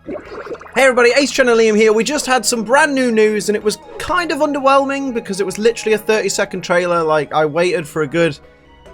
Hey everybody, Ace Channel Liam here. We just had some brand new news and it was kind of underwhelming because it was literally a 30-second trailer. Like, I waited for a good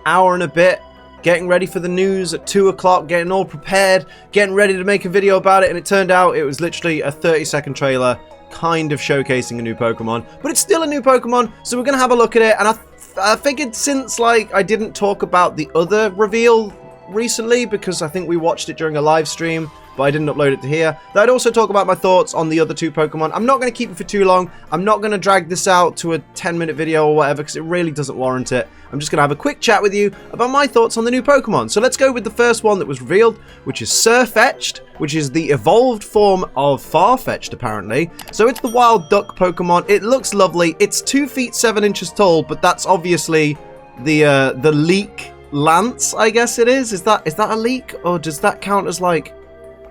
hour and a bit, getting ready for the news at 2 o'clock, getting all prepared, getting ready to make a video about it, and it turned out it was literally a 30-second trailer kind of showcasing a new Pokemon. But it's still a new Pokemon, so we're going to have a look at it, and I figured since, like, I didn't talk about the other reveal recently because I think we watched it during a live stream, but I didn't upload it to here, that I'd also talk about my thoughts on the other two Pokemon. I'm not going to keep it for too long. I'm not going to drag this out to a 10-minute video or whatever because it really doesn't warrant it. I'm just going to have a quick chat with you about my thoughts on the new Pokemon. So let's go with the first one that was revealed, which is Sirfetch'd, which is the evolved form of Farfetch'd, apparently. So it's the wild duck Pokemon. It looks lovely. It's 2 feet 7 inches tall, but that's obviously the leek lance, I guess it is. Is that a leek, or does that count as, like...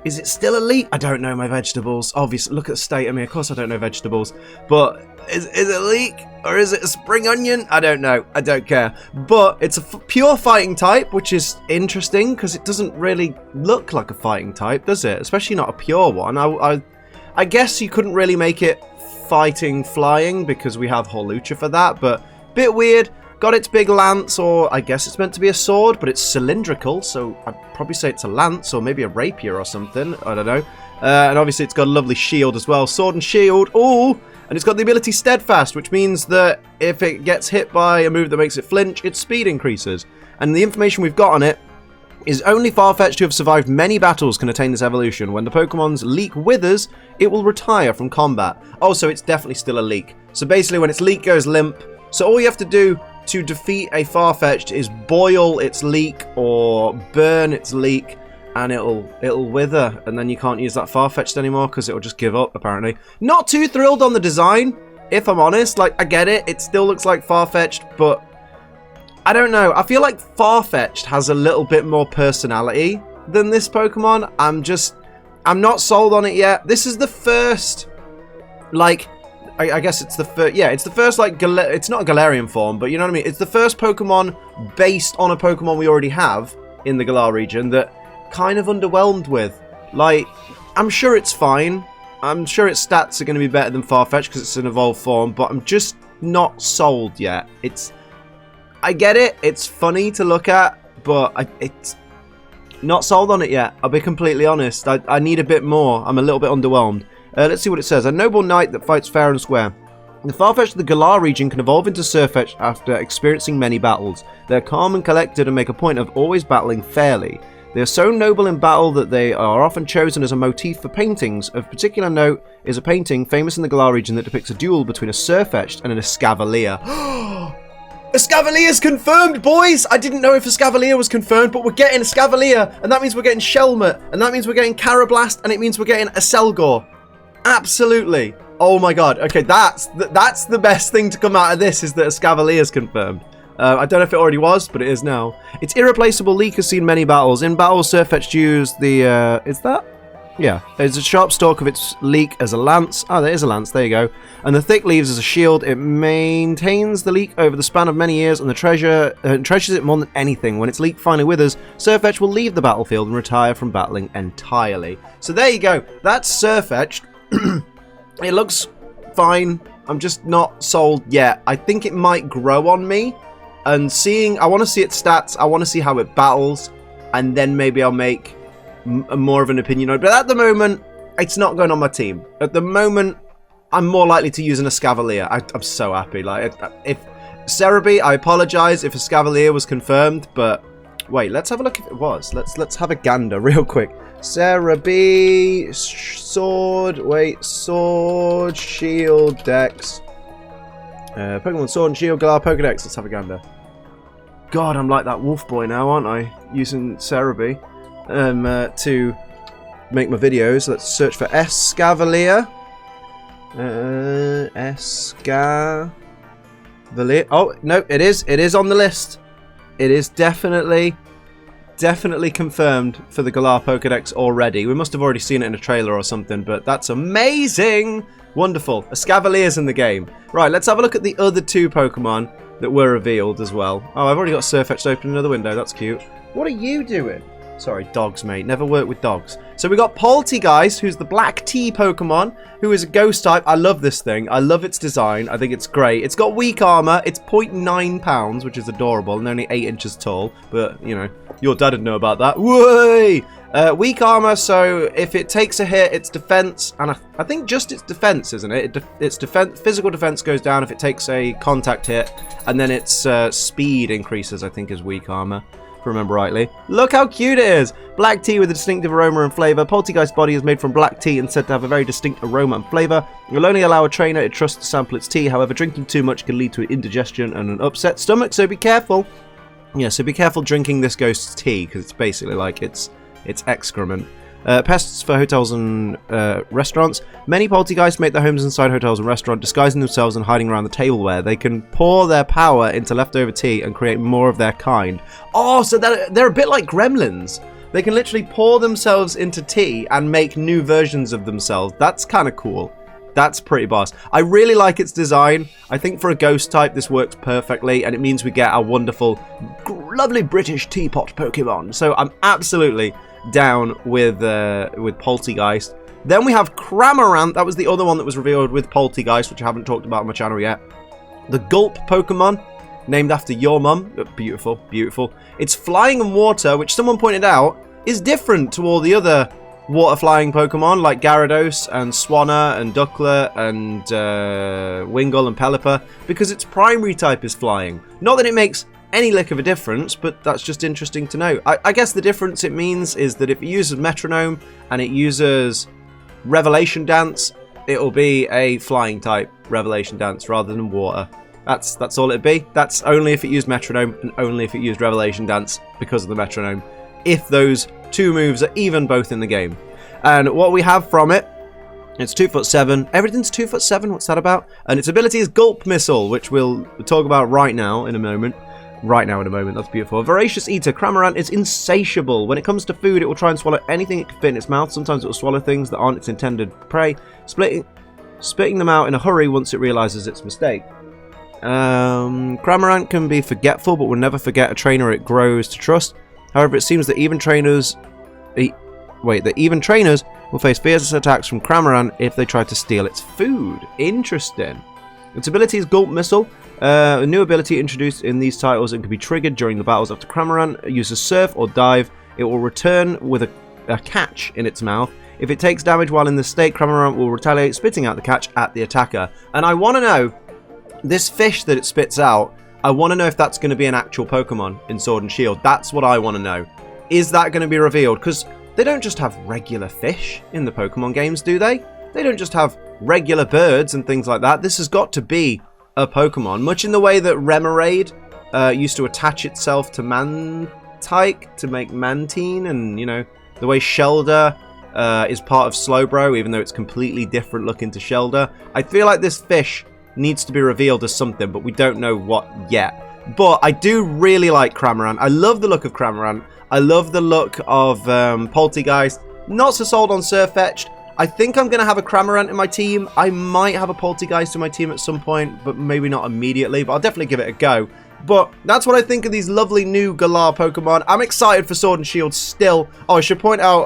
Is it still a leek? I don't know my vegetables. Obviously, look at the state of me. Of course I don't know vegetables. But is it a leek? Or is it a spring onion? I don't know. I don't care. But it's a pure fighting type, which is interesting because it doesn't really look like a fighting type, does it? Especially not a pure one. I guess you couldn't really make it fighting flying because we have Hawlucha for that. But bit weird. Got its big lance, or I guess it's meant to be a sword, but it's cylindrical, so I'd probably say it's a lance, or maybe a rapier or something, I don't know. And obviously it's got a lovely shield as well, sword and shield, ooh! And it's got the ability Steadfast, which means that if it gets hit by a move that makes it flinch, its speed increases. And the information we've got on it is only Farfetch'd who have survived many battles can attain this evolution. When the Pokemon's leek withers, it will retire from combat. Oh, so it's definitely still a leek. So basically when its leek goes limp, so all you have to do to defeat a Farfetch'd is boil its leek or burn its leek, and it'll wither, and then you can't use that Farfetch'd anymore because it'll just give up, apparently. Not too thrilled on the design, if I'm honest. Like, I get it, it still looks like Farfetch'd, but I don't know. I feel like Farfetch'd has a little bit more personality than this Pokemon. I'm not sold on it yet. This is the first, like... I guess it's the first, yeah, it's the first, like, it's not a Galarian form, but you know what I mean? It's the first Pokemon based on a Pokemon we already have in the Galar region that kind of underwhelmed with. Like, I'm sure it's fine. I'm sure its stats are going to be better than Farfetch'd because it's an evolved form, but I'm just not sold yet. I get it, it's funny to look at, but it's not sold on it yet. I'll be completely honest. I need a bit more. I'm a little bit underwhelmed. Let's see what it says. A noble knight that fights fair and square. The Farfetch'd of the Galar region can evolve into Sirfetch'd after experiencing many battles. They are calm and collected and make a point of always battling fairly. They are so noble in battle that they are often chosen as a motif for paintings. Of particular note is a painting famous in the Galar region that depicts a duel between a Sirfetch'd and an Escavalier. Escavalier's confirmed, boys! I didn't know if Escavalier was confirmed, but we're getting Escavalier, and that means we're getting Shelmet, and that means we're getting Carablast, and it means we're getting a Selgor. Absolutely. Oh my god. Okay, that's the best thing to come out of this, is that Escavalier's confirmed. I don't know if it already was, but it is now. Its irreplaceable leek has seen many battles. In battle, Sirfetch'd use the, is that? Yeah. There's a sharp stalk of its leek as a lance. Oh, there is a lance. There you go. And the thick leaves as a shield. It maintains the leek over the span of many years, and the treasures it more than anything. When its leek finally withers, Sirfetch'd will leave the battlefield and retire from battling entirely. So there you go. That's Sirfetch'd. It looks fine. I'm just not sold yet. I think it might grow on me. And I want to see its stats. I want to see how it battles. And then maybe I'll make more of an opinion on it. But at the moment, it's not going on my team. At the moment, I'm more likely to use an Escavalier. I'm so happy. Like, if Cerebi, I apologize if Escavalier was confirmed. But wait, let's have a look if it was. Let's have a gander real quick. Cerebi, Sword, Shield, Dex. Pokemon Sword and Shield, Galar, Pokédex. Let's have a gander. God, I'm like that wolf boy now, aren't I? Using Cerebi to make my videos. Let's search for Escavalier. Escavalier. Oh, no, it is. It is on the list. It is definitely confirmed for the Galar Pokédex already. We must have already seen it in a trailer or something, but that's amazing! Wonderful. Escavalier's in the game. Right, let's have a look at the other two Pokemon that were revealed as well. Oh, I've already got Sirfetch'd open another window. That's cute. What are you doing? Sorry, dogs, mate. Never work with dogs. So we got Polteageist, who's the black tea Pokemon, who is a ghost type. I love this thing. I love its design. I think it's great. It's got weak armor. It's 0.9 pounds, which is adorable, and only 8 inches tall. But, you know, your dad would know about that. Whey! Weak armor, so if it takes a hit, its defense, and I think just its defense, isn't it? Its physical defense goes down if it takes a contact hit, and then its speed increases, I think, is weak armor. If I remember rightly. Look how cute it is! Black tea with a distinctive aroma and flavour. Polteageist's body is made from black tea and said to have a very distinct aroma and flavour. You'll only allow a trainer to trust to sample its tea, however drinking too much can lead to indigestion and an upset stomach, so be careful. Yeah, so be careful drinking this ghost's tea, because it's basically like it's excrement. Pests for hotels and restaurants. Many poltergeists make their homes inside hotels and restaurants, disguising themselves and hiding around the tableware. They can pour their power into leftover tea and create more of their kind. Oh, so they're a bit like gremlins. They can literally pour themselves into tea and make new versions of themselves. That's kind of cool. That's pretty boss. I really like its design. I think for a ghost type, this works perfectly, and it means we get our wonderful, lovely British teapot Pokemon. So I'm absolutely down with Polteageist. Then we have Cramorant. That was the other one that was revealed with Polteageist, which I haven't talked about on my channel yet. The Gulp Pokemon, named after your mum. Beautiful, beautiful. It's flying and water, which someone pointed out is different to all the other water flying Pokemon like Gyarados and Swanna and Duckler and Wingull and Pelipper, because its primary type is flying. Not that it makes any lick of a difference, but that's just interesting to know. I guess the difference it means is that if it uses Metronome and it uses Revelation Dance, it'll be a flying type Revelation Dance rather than water. That's all it'd be. That's only if it used Metronome and only if it used Revelation Dance because of the Metronome. If those two moves are even both in the game. And what we have from it, it's 2'7". Everything's 2'7". What's that about? And its ability is Gulp Missile, which we'll talk about right now in a moment. That's beautiful. A voracious eater, Cramorant is insatiable. When it comes to food, it will try and swallow anything it can fit in its mouth. Sometimes it will swallow things that aren't its intended prey, spitting them out in a hurry once it realizes its mistake. Cramorant can be forgetful, but will never forget a trainer it grows to trust. However, it seems that even trainers will face fierce attacks from Cramorant if they try to steal its food. Interesting. Its ability is Gulp Missile. A new ability introduced in these titles and can be triggered during the battles after Cramorant uses Surf or Dive. It will return with a catch in its mouth. If it takes damage while in this state, Cramorant will retaliate, spitting out the catch at the attacker. And I want to know, this fish that it spits out, I want to know if that's going to be an actual Pokemon in Sword and Shield. That's what I want to know. Is that going to be revealed? Because they don't just have regular fish in the Pokemon games, do they? They don't just have regular birds and things like that. This has got to be a Pokemon, much in the way that Remoraid used to attach itself to Mantike to make Mantine, and, you know, the way Shelder is part of Slowbro, even though it's completely different looking to Shelder. I feel like this fish needs to be revealed as something, but we don't know what yet. But I do really like Cramorant. I love the look of Cramorant. I love the look of Polteageist. Not so sold on Sirfetch'd. I think I'm going to have a Cramorant in my team. I might have a Polteageist in my team at some point, but maybe not immediately. But I'll definitely give it a go. But that's what I think of these lovely new Galar Pokemon. I'm excited for Sword and Shield still. Oh, I should point out,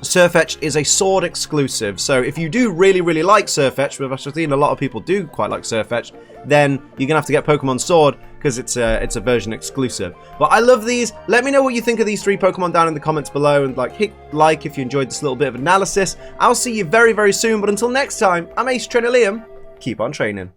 Sirfetch'd is a Sword exclusive. So if you do really, really like Sirfetch'd, which I've seen a lot of people do quite like Sirfetch'd, then you're going to have to get Pokemon Sword, because it's a version exclusive. But I love these. Let me know what you think of these three Pokemon down in the comments below, and hit like if you enjoyed this little bit of analysis. I'll see you very, very soon, but until next time, I'm Ace Trainer Liam. Keep on training.